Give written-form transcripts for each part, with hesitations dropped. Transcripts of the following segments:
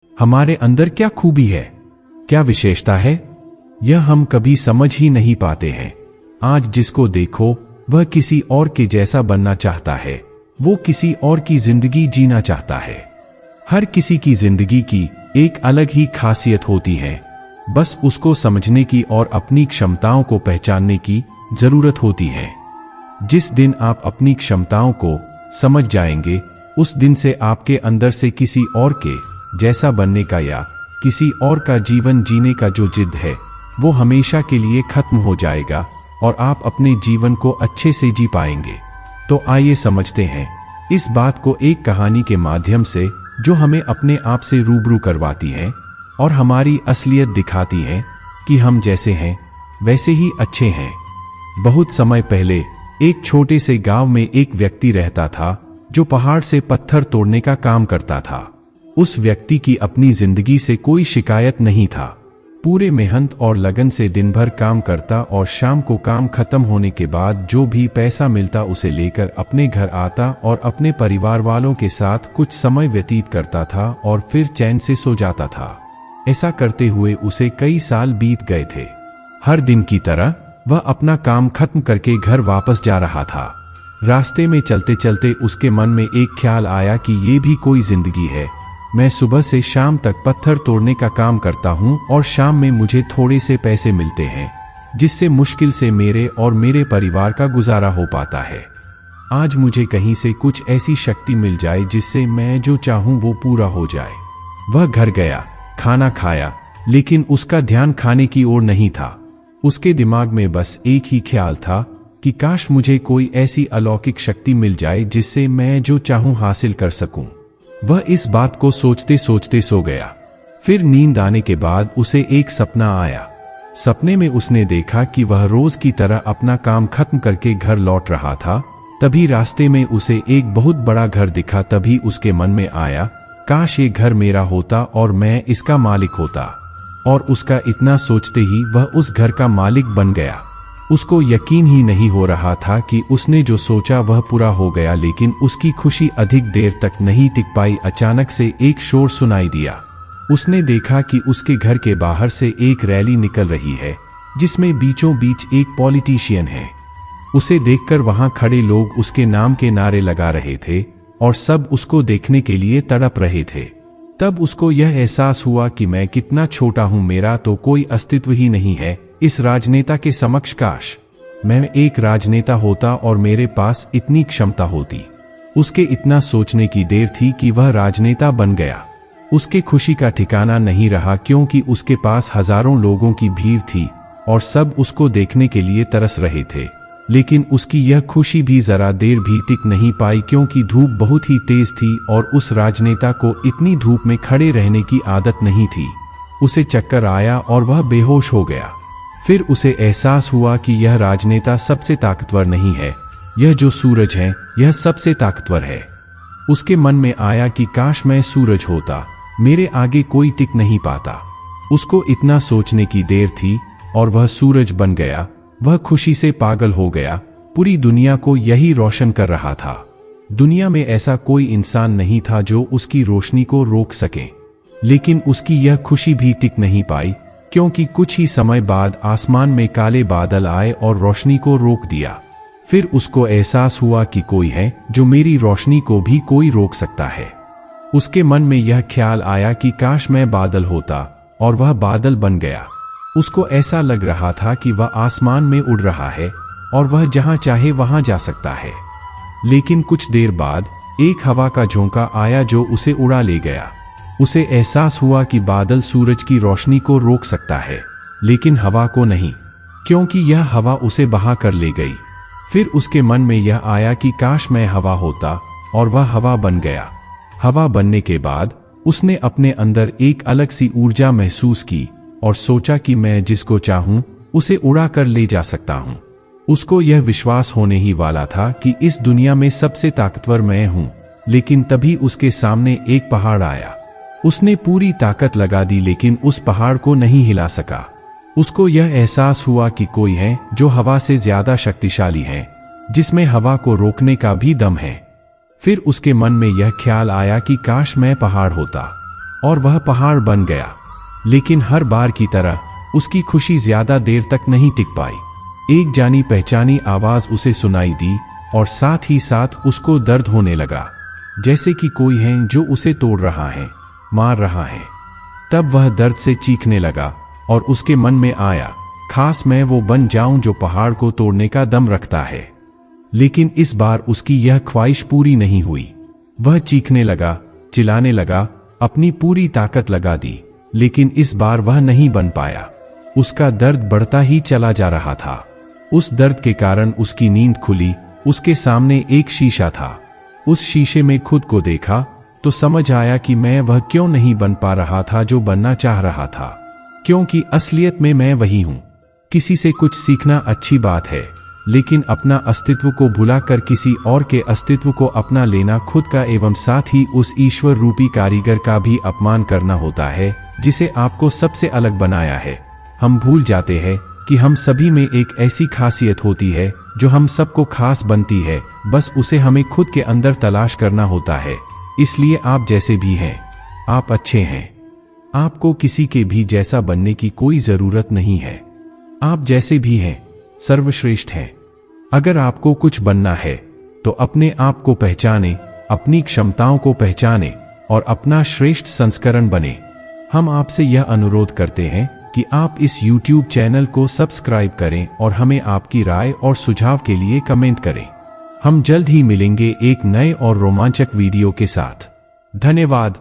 हमारे अंदर क्या खूबी है, क्या विशेषता है, यह हम कभी समझ ही नहीं पाते हैं। आज जिसको देखो वह किसी और के जैसा बनना चाहता है, वो किसी और की जिंदगी जीना चाहता है। हर किसी की जिंदगी की एक अलग ही खासियत होती है, बस उसको समझने की और अपनी क्षमताओं को पहचानने की जरूरत होती है। जिस दिन आप अपनी क्षमताओं को समझ जाएंगे, उस दिन से आपके अंदर से किसी और के जैसा बनने का या किसी और का जीवन जीने का जो जिद है, वो हमेशा के लिए खत्म हो जाएगा और आप अपने जीवन को अच्छे से जी पाएंगे। तो आइए समझते हैं इस बात को एक कहानी के माध्यम से, जो हमें अपने आप से रूबरू करवाती है और हमारी असलियत दिखाती है कि हम जैसे हैं वैसे ही अच्छे हैं। बहुत समय पहले एक छोटे से गांव में एक व्यक्ति रहता था जो पहाड़ से पत्थर तोड़ने का काम करता था। उस व्यक्ति की अपनी जिंदगी से कोई शिकायत नहीं था। पूरे मेहनत और लगन से दिन भर काम करता और शाम को काम खत्म होने के बाद जो भी पैसा मिलता उसे लेकर अपने घर आता और अपने परिवार वालों के साथ कुछ समय व्यतीत करता था और फिर चैन से सो जाता था। ऐसा करते हुए उसे कई साल बीत गए थे। हर दिन की तरह वह अपना काम खत्म करके घर वापस जा रहा था। रास्ते में चलते चलते उसके मन में एक ख्याल आया कि ये भी कोई जिंदगी है। मैं सुबह से शाम तक पत्थर तोड़ने का काम करता हूँ और शाम में मुझे थोड़े से पैसे मिलते हैं, जिससे मुश्किल से मेरे और मेरे परिवार का गुजारा हो पाता है। आज मुझे कहीं से कुछ ऐसी शक्ति मिल जाए जिससे मैं जो चाहूँ वो पूरा हो जाए। वह घर गया, खाना खाया, लेकिन उसका ध्यान खाने की ओर नहीं था। उसके दिमाग में बस एक ही ख्याल था कि काश मुझे कोई ऐसी अलौकिक शक्ति मिल जाए जिससे मैं जो चाहूं हासिल कर सकूं। वह इस बात को सोचते सोचते सो गया। फिर नींद आने के बाद उसे एक सपना आया। सपने में उसने देखा कि वह रोज की तरह अपना काम खत्म करके घर लौट रहा था। तभी रास्ते में उसे एक बहुत बड़ा घर दिखा। तभी उसके मन में आया, काश ये घर मेरा होता और मैं इसका मालिक होता। और उसका इतना सोचते ही वह उस घर का मालिक बन गया। उसको यकीन ही नहीं हो रहा था कि उसने जो सोचा वह पूरा हो गया, लेकिन उसकी खुशी अधिक देर तक नहीं टिक पाई। अचानक से एक शोर सुनाई दिया। उसने देखा कि उसके घर के बाहर से एक रैली निकल रही है, जिसमें बीचों बीच एक पॉलिटिशियन है। उसे देखकर वहां खड़े लोग उसके नाम के नारे लगा रहे थे और सब उसको देखने के लिए तड़प रहे थे। तब उसको यह एहसास हुआ कि मैं कितना छोटा हूं, मेरा तो कोई अस्तित्व ही नहीं है इस राजनेता के समक्ष। काश मैं एक राजनेता होता और मेरे पास इतनी क्षमता होती। उसके इतना सोचने की देर थी कि वह राजनेता बन गया। उसके खुशी का ठिकाना नहीं रहा, क्योंकि उसके पास हजारों लोगों की भीड़ थी और सब उसको देखने के लिए तरस रहे थे। लेकिन उसकी यह खुशी भी जरा देर भी टिक नहीं पाई, क्योंकि धूप बहुत ही तेज थी और उस राजनेता को इतनी धूप में खड़े रहने की आदत नहीं थी। उसे चक्कर आया और वह बेहोश हो गया। फिर उसे एहसास हुआ कि यह राजनेता सबसे ताकतवर नहीं है, यह जो सूरज है यह सबसे ताकतवर है। उसके मन में आया कि काश मैं सूरज होता, मेरे आगे कोई टिक नहीं पाता। उसको इतना सोचने की देर थी और वह सूरज बन गया। वह खुशी से पागल हो गया। पूरी दुनिया को यही रोशन कर रहा था। दुनिया में ऐसा कोई इंसान नहीं था जो उसकी रोशनी को रोक सके। लेकिन उसकी यह खुशी भी टिक नहीं पाई, क्योंकि कुछ ही समय बाद आसमान में काले बादल आए और रोशनी को रोक दिया। फिर उसको एहसास हुआ कि कोई है जो मेरी रोशनी को भी कोई रोक सकता है। उसके मन में यह ख्याल आया कि काश मैं बादल होता, और वह बादल बन गया। उसको ऐसा लग रहा था कि वह आसमान में उड़ रहा है और वह जहां चाहे वहां जा सकता है। लेकिन कुछ देर बाद एक हवा का झोंका आया जो उसे उड़ा ले गया। उसे एहसास हुआ कि बादल सूरज की रोशनी को रोक सकता है, लेकिन हवा को नहीं, क्योंकि यह हवा उसे बहा कर ले गई। फिर उसके मन में यह आया कि काश मैं हवा होता, और वह हवा बन गया। हवा बनने के बाद उसने अपने अंदर एक अलग सी ऊर्जा महसूस की और सोचा कि मैं जिसको चाहूं उसे उड़ा कर ले जा सकता हूं। उसको यह विश्वास होने ही वाला था कि इस दुनिया में सबसे ताकतवर मैं हूं, लेकिन तभी उसके सामने एक पहाड़ आया। उसने पूरी ताकत लगा दी, लेकिन उस पहाड़ को नहीं हिला सका। उसको यह एहसास हुआ कि कोई है जो हवा से ज्यादा शक्तिशाली है, जिसमें हवा को रोकने का भी दम है। फिर उसके मन में यह ख्याल आया कि काश मैं पहाड़ होता, और वह पहाड़ बन गया। लेकिन हर बार की तरह उसकी खुशी ज्यादा देर तक नहीं टिक पाई। एक जानी पहचानी आवाज उसे सुनाई दी और साथ ही साथ उसको दर्द होने लगा, जैसे कि कोई है जो उसे तोड़ रहा है, मार रहा है। तब वह दर्द से चीखने लगा और उसके मन में आया, खास मैं वो बन जाऊं जो पहाड़ को तोड़ने का दम रखता है। लेकिन इस बार उसकी यह ख्वाहिश पूरी नहीं हुई। वह चीखने लगा, चिल्लाने लगा, अपनी पूरी ताकत लगा दी, लेकिन इस बार वह नहीं बन पाया। उसका दर्द बढ़ता ही चला जा रहा था। उस दर्द के कारण उसकी नींद खुली। उसके सामने एक शीशा था। उस शीशे में खुद को देखा तो समझ आया कि मैं वह क्यों नहीं बन पा रहा था जो बनना चाह रहा था, क्योंकि असलियत में मैं वही हूं। किसी से कुछ सीखना अच्छी बात है, लेकिन अपना अस्तित्व को भुलाकर किसी और के अस्तित्व को अपना लेना खुद का एवं साथ ही उस ईश्वर रूपी कारीगर का भी अपमान करना होता है जिसे आपको सबसे अलग बनाया है। हम भूल जाते हैं कि हम सभी में एक ऐसी खासियत होती है जो हम सबको खास बनती है, बस उसे हमें खुद के अंदर तलाश करना होता है। इसलिए आप जैसे भी हैं, आप अच्छे हैं। आपको किसी के भी जैसा बनने की कोई जरूरत नहीं है। आप जैसे भी हैं, सर्वश्रेष्ठ हैं। अगर आपको कुछ बनना है तो अपने आप को पहचाने, अपनी क्षमताओं को पहचाने और अपना श्रेष्ठ संस्करण बने। हम आपसे यह अनुरोध करते हैं कि आप इस YouTube चैनल को सब्सक्राइब करें और हमें आपकी राय और सुझाव के लिए कमेंट करें। हम जल्द ही मिलेंगे एक नए और रोमांचक वीडियो के साथ। धन्यवाद।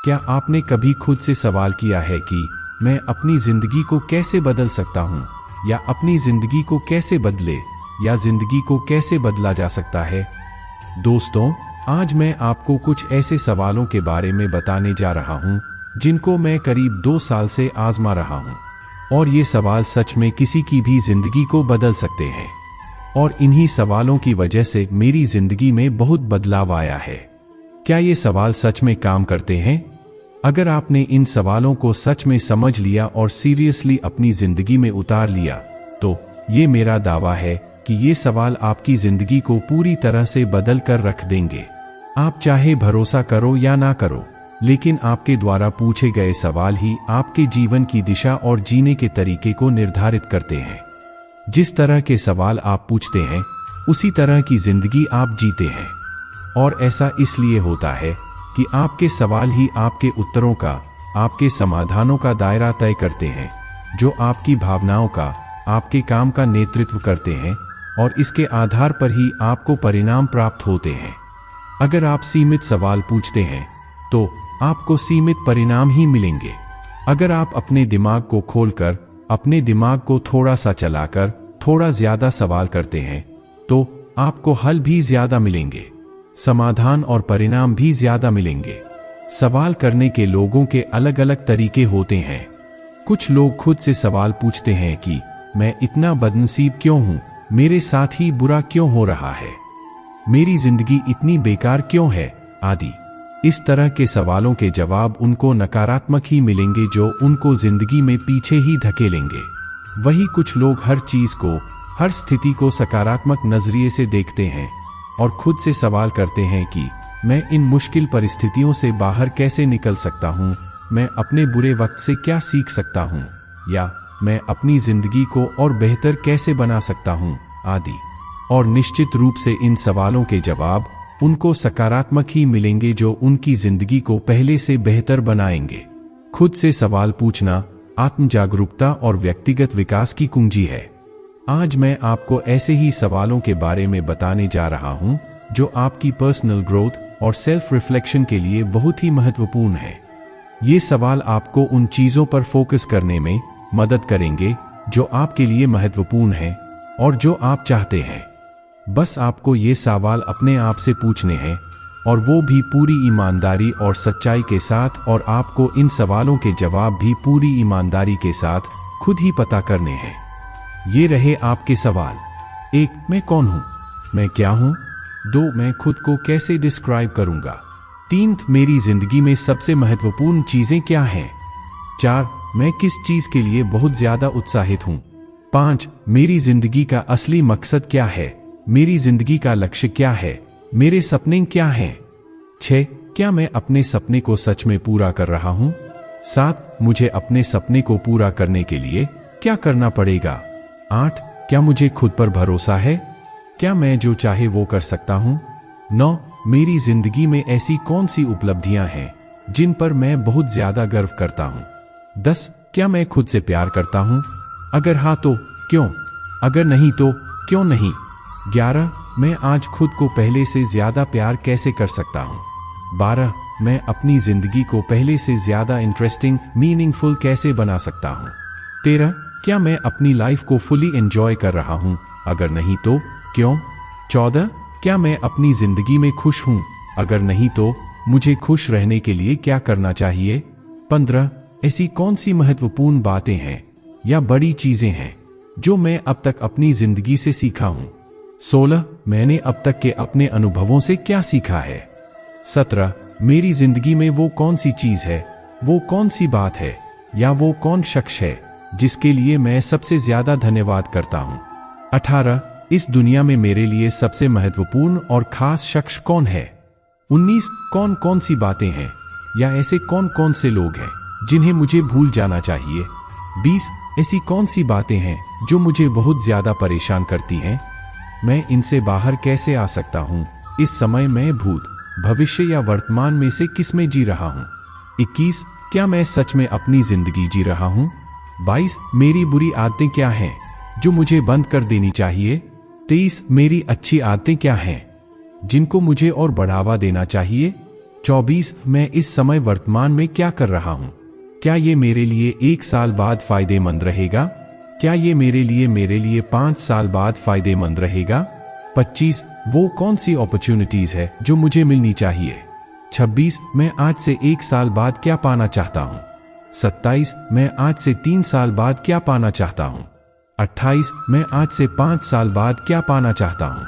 क्या आपने कभी खुद से सवाल किया है कि मैं अपनी जिंदगी को कैसे बदल सकता हूं, या अपनी जिंदगी को कैसे बदले, या जिंदगी को कैसे बदला जा सकता है? दोस्तों, आज मैं आपको कुछ ऐसे सवालों के बारे में बताने जा रहा हूं जिनको मैं करीब 2 साल से आजमा रहा हूं, और ये सवाल सच में किसी की भी जिंदगी को बदल सकते हैं। और इन्हीं सवालों की वजह से मेरी जिंदगी में बहुत बदलाव आया है। क्या ये सवाल सच में काम करते हैं? अगर आपने इन सवालों को सच में समझ लिया और सीरियसली अपनी जिंदगी में उतार लिया, तो ये मेरा दावा है कि ये सवाल आपकी जिंदगी को पूरी तरह से बदल कर रख देंगे। आप चाहे भरोसा करो या ना करो, लेकिन आपके द्वारा पूछे गए सवाल ही आपके जीवन की दिशा और जीने के तरीके को निर्धारित करते हैं। जिस तरह के सवाल आप पूछते हैं, उसी तरह की जिंदगी आप जीते हैं। और ऐसा इसलिए होता है कि आपके सवाल ही आपके उत्तरों का, आपके समाधानों का दायरा तय करते हैं, जो आपकी भावनाओं का, आपके काम का नेतृत्व करते हैं, और इसके आधार पर ही आपको परिणाम प्राप्त होते हैं। अगर आप सीमित सवाल पूछते हैं तो आपको सीमित परिणाम ही मिलेंगे। अगर आप अपने दिमाग को खोलकर, अपने दिमाग को थोड़ा सा चलाकर थोड़ा ज्यादा सवाल करते हैं, तो आपको हल भी ज्यादा मिलेंगे, समाधान और परिणाम भी ज्यादा मिलेंगे। सवाल करने के लोगों के अलग अलग तरीके होते हैं। कुछ लोग खुद से सवाल पूछते हैं कि मैं इतना बदनसीब क्यों हूं, मेरे साथ ही बुरा क्यों हो रहा है, मेरी जिंदगी इतनी बेकार क्यों है, आदि। इस तरह के सवालों के जवाब उनको नकारात्मक ही मिलेंगे, जो उनको जिंदगी में पीछे ही धकेलेंगे। वही कुछ लोग हर चीज को, हर स्थिति को सकारात्मक नजरिए से देखते हैं और खुद से सवाल करते हैं कि मैं इन मुश्किल परिस्थितियों से बाहर कैसे निकल सकता हूँ, मैं अपने बुरे वक्त से क्या सीख सकता हूँ, या मैं अपनी जिंदगी को और बेहतर कैसे बना सकता हूँ, आदि। और निश्चित रूप से इन सवालों के जवाब उनको सकारात्मक ही मिलेंगे, जो उनकी जिंदगी को पहले से बेहतर बनाएंगे। खुद से सवाल पूछना आत्म जागरूकता और व्यक्तिगत विकास की कुंजी है। आज मैं आपको ऐसे ही सवालों के बारे में बताने जा रहा हूं जो आपकी पर्सनल ग्रोथ और सेल्फ रिफ्लेक्शन के लिए बहुत ही महत्वपूर्ण है। ये सवाल आपको उन चीजों पर फोकस करने में मदद करेंगे जो आपके लिए महत्वपूर्ण है और जो आप चाहते हैं। बस आपको ये सवाल अपने आप से पूछने हैं, और वो भी पूरी ईमानदारी और सच्चाई के साथ, और आपको इन सवालों के जवाब भी पूरी ईमानदारी के साथ खुद ही पता करने हैं। ये रहे आपके सवाल। 1. मैं कौन हूँ? मैं क्या हूँ? 2. मैं खुद को कैसे डिस्क्राइब करूँगा? 3. मेरी जिंदगी में सबसे महत्वपूर्ण चीजें क्या हैं? 4. मैं किस चीज के लिए बहुत ज्यादा उत्साहित हूँ? 5. मेरी जिंदगी का असली मकसद क्या है? मेरी जिंदगी का लक्ष्य क्या है? मेरे सपने क्या हैं? 6. क्या मैं अपने सपने को सच में पूरा कर रहा हूँ? 7 मुझे अपने सपने को पूरा करने के लिए क्या करना पड़ेगा? 8 क्या मुझे खुद पर भरोसा है? क्या मैं जो चाहे वो कर सकता हूँ? 9 मेरी जिंदगी में ऐसी कौन सी उपलब्धियां हैं जिन पर मैं बहुत ज्यादा गर्व करता हूँ? 10 क्या मैं खुद से प्यार करता हूँ? अगर हाँ तो क्यों? अगर नहीं तो क्यों नहीं? 11 मैं आज खुद को पहले से ज्यादा प्यार कैसे कर सकता हूँ? 12 मैं अपनी जिंदगी को पहले से ज्यादा इंटरेस्टिंग, मीनिंगफुल कैसे बना सकता हूँ? 13 क्या मैं अपनी लाइफ को फुली एंजॉय कर रहा हूँ? अगर नहीं तो क्यों? 14 क्या मैं अपनी जिंदगी में खुश हूँ? अगर नहीं तो मुझे खुश रहने के लिए क्या करना चाहिए? 15 ऐसी कौन सी महत्वपूर्ण बातें हैं या बड़ी चीजें हैं जो मैं अब तक अपनी जिंदगी से सीखा हूँ? 16 मैंने अब तक के अपने अनुभवों से क्या सीखा है? 17 मेरी जिंदगी में वो कौन सी चीज है, वो कौन सी बात है या वो कौन शख्स है जिसके लिए मैं सबसे ज्यादा धन्यवाद करता हूँ? 18 इस दुनिया में मेरे लिए सबसे महत्वपूर्ण और खास शख्स कौन है? 19 कौन कौन सी बातें हैं या ऐसे कौन कौन से लोग हैं जिन्हें मुझे भूल जाना चाहिए? 20 ऐसी कौन सी बातें हैं जो मुझे बहुत ज्यादा परेशान करती हैं? मैं इनसे बाहर कैसे आ सकता हूँ? इस समय मैं भूत, भविष्य या वर्तमान में से किस में जी रहा हूँ? 21 क्या मैं सच में अपनी जिंदगी जी रहा हूँ? 22 मेरी बुरी आदतें क्या हैं जो मुझे बंद कर देनी चाहिए? 23 मेरी अच्छी आदतें क्या हैं जिनको मुझे और बढ़ावा देना चाहिए? 24 मैं इस समय वर्तमान में क्या कर रहा हूँ? क्या ये मेरे लिए 1 साल बाद फायदेमंद रहेगा? क्या ये मेरे लिए 5 साल बाद फायदेमंद रहेगा? 25 वो कौन सी अपॉर्चुनिटीज है जो मुझे मिलनी चाहिए? 26 मैं आज से 1 साल बाद क्या पाना चाहता हूँ? 27 मैं आज से 3 साल बाद क्या पाना चाहता हूँ? 28 मैं आज से 5 साल बाद क्या पाना चाहता हूँ?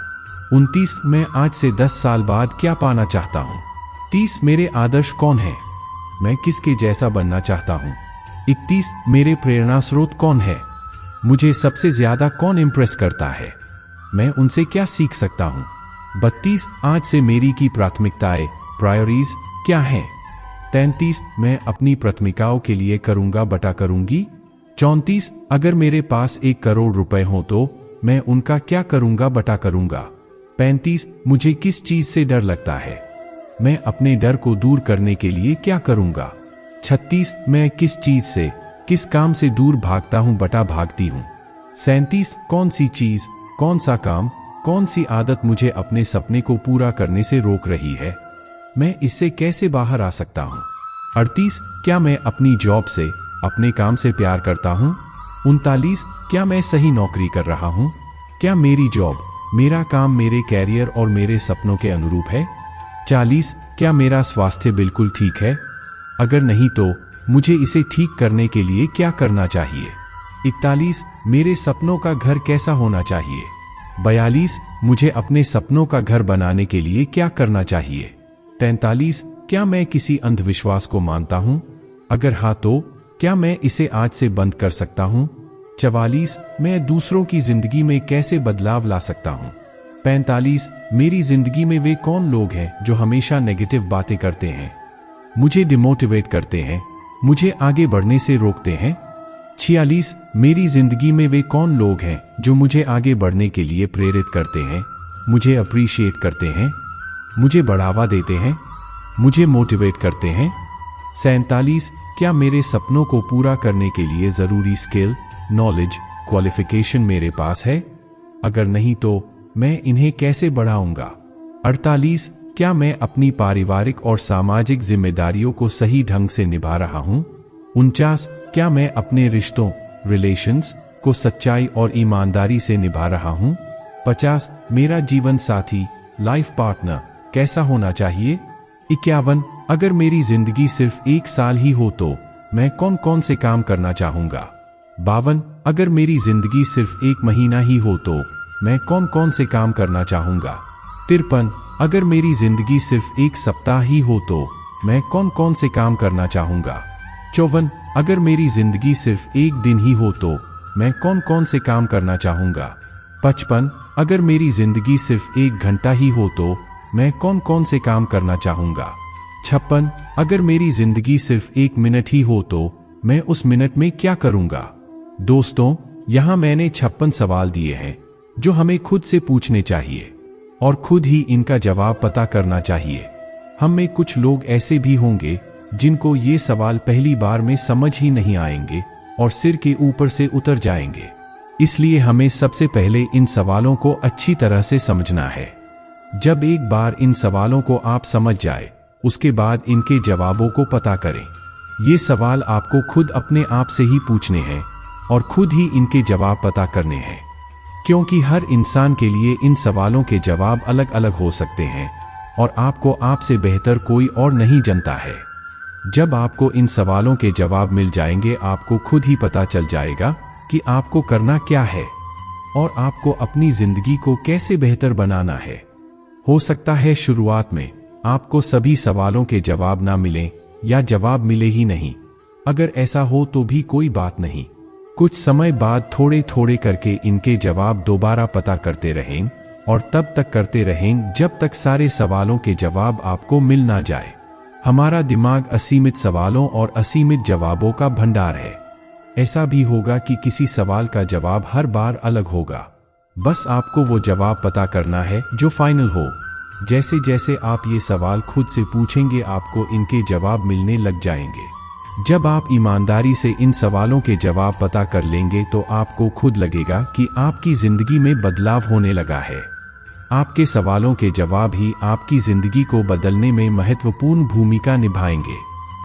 29 मैं आज से 10 साल बाद क्या पाना चाहता हूँ? 30 मेरे आदर्श कौन है? मैं किसके जैसा बनना चाहता हूँ? 31 मेरे प्रेरणा स्रोत कौन है? मुझे सबसे ज्यादा कौन इम्प्रेस करता है? मैं उनसे क्या सीख सकता हूँ? 32 आज से मेरी की प्राथमिकताएं, प्रायोरिटीज क्या हैं? 33 मैं अपनी प्राथमिकताओं के लिए करूंगा बटा करूंगी? 34 अगर मेरे पास 1 करोड़ रुपए हो तो मैं उनका क्या करूंगा बटा करूंगा? 35 मुझे किस चीज से डर लगता है? मैं अपने डर को दूर करने के लिए क्या करूंगा? 36 मैं किस चीज से, किस काम से दूर भागता हूं बटा भागती हूं? 37 कौन सी चीज, कौन सा काम, कौन सी आदत मुझे अपने सपने को पूरा करने से रोक रही है? मैं इससे कैसे बाहर आ सकता हूं? 38 क्या मैं अपनी जॉब से, अपने काम से प्यार करता हूं? 39 क्या मैं सही नौकरी कर रहा हूं? क्या मेरी जॉब, मेरा काम मेरे कैरियर और मेरे सपनों के अनुरूप है? 40 क्या मेरा स्वास्थ्य बिल्कुल ठीक है? अगर नहीं तो मुझे इसे ठीक करने के लिए क्या करना चाहिए? 41 मेरे सपनों का घर कैसा होना चाहिए? 42 मुझे अपने सपनों का घर बनाने के लिए क्या करना चाहिए? 43 क्या मैं किसी अंधविश्वास को मानता हूँ? अगर हाँ तो क्या मैं इसे आज से बंद कर सकता हूँ? 44 मैं दूसरों की जिंदगी में कैसे बदलाव ला सकता हूँ? 45 मेरी जिंदगी में वे कौन लोग हैं जो हमेशा नेगेटिव बातें करते हैं, मुझे डिमोटिवेट करते हैं, मुझे आगे बढ़ने से रोकते हैं? 46 मेरी जिंदगी में वे कौन लोग हैं जो मुझे आगे बढ़ने के लिए प्रेरित करते हैं, मुझे अप्रिशिएट करते हैं, मुझे बढ़ावा देते हैं, मुझे मोटिवेट करते हैं? 47 क्या मेरे सपनों को पूरा करने के लिए जरूरी स्किल, नॉलेज, क्वालिफिकेशन मेरे पास है? अगर नहीं तो मैं इन्हें कैसे बढ़ाऊंगा? 48 क्या मैं अपनी पारिवारिक और सामाजिक जिम्मेदारियों को सही ढंग से निभा रहा हूं? 49 क्या मैं अपने रिश्तों, रिलेशंस को सच्चाई और ईमानदारी से निभा रहा हूं? 50 मेरा जीवन साथी, लाइफ पार्टनर कैसा होना चाहिए? 51 अगर मेरी जिंदगी सिर्फ 1 साल ही हो तो मैं कौन कौन से काम करना चाहूंगा? 52 अगर मेरी जिंदगी सिर्फ 1 महीना ही हो तो मैं कौन कौन से काम करना चाहूंगा? 53 अगर मेरी जिंदगी सिर्फ 1 सप्ताह ही हो तो मैं कौन कौन से काम करना चाहूंगा? 54 अगर मेरी जिंदगी सिर्फ 1 दिन ही हो तो मैं कौन कौन से काम करना चाहूंगा? 55 अगर मेरी जिंदगी सिर्फ 1 घंटा ही हो तो मैं कौन कौन से काम करना चाहूंगा? 56। अगर मेरी जिंदगी सिर्फ 1 मिनट ही हो तो मैं उस मिनट में क्या करूंगा? दोस्तों, यहां मैंने 56 सवाल दिए हैं जो हमें खुद से पूछने चाहिए और खुद ही इनका जवाब पता करना चाहिए। हम में कुछ लोग ऐसे भी होंगे जिनको ये सवाल पहली बार में समझ ही नहीं आएंगे और सिर के ऊपर से उतर जाएंगे। इसलिए हमें सबसे पहले इन सवालों को अच्छी तरह से समझना है। जब एक बार इन सवालों को आप समझ जाए, उसके बाद इनके जवाबों को पता करें। ये सवाल आपको खुद अपने आप से ही पूछने हैं और खुद ही इनके जवाब पता करने हैं, क्योंकि हर इंसान के लिए इन सवालों के जवाब अलग अलग हो सकते हैं और आपको आपसे बेहतर कोई और नहीं जानता है। जब आपको इन सवालों के जवाब मिल जाएंगे, आपको खुद ही पता चल जाएगा कि आपको करना क्या है और आपको अपनी जिंदगी को कैसे बेहतर बनाना है। हो सकता है शुरुआत में आपको सभी सवालों के जवाब ना मिलें या जवाब मिले ही नहीं। अगर ऐसा हो तो भी कोई बात नहीं। कुछ समय बाद थोड़े थोड़े करके इनके जवाब दोबारा पता करते रहें और तब तक करते रहें जब तक सारे सवालों के जवाब आपको मिल ना जाए। हमारा दिमाग असीमित सवालों और असीमित जवाबों का भंडार है। ऐसा भी होगा कि किसी सवाल का जवाब हर बार अलग होगा। बस आपको वो जवाब पता करना है जो फाइनल हो। जैसे जैसे आप ये सवाल खुद से पूछेंगे, आपको इनके जवाब मिलने लग जाएंगे। जब आप ईमानदारी से इन सवालों के जवाब पता कर लेंगे तो आपको खुद लगेगा कि आपकी जिंदगी में बदलाव होने लगा है। आपके सवालों के जवाब ही आपकी जिंदगी को बदलने में महत्वपूर्ण भूमिका निभाएंगे।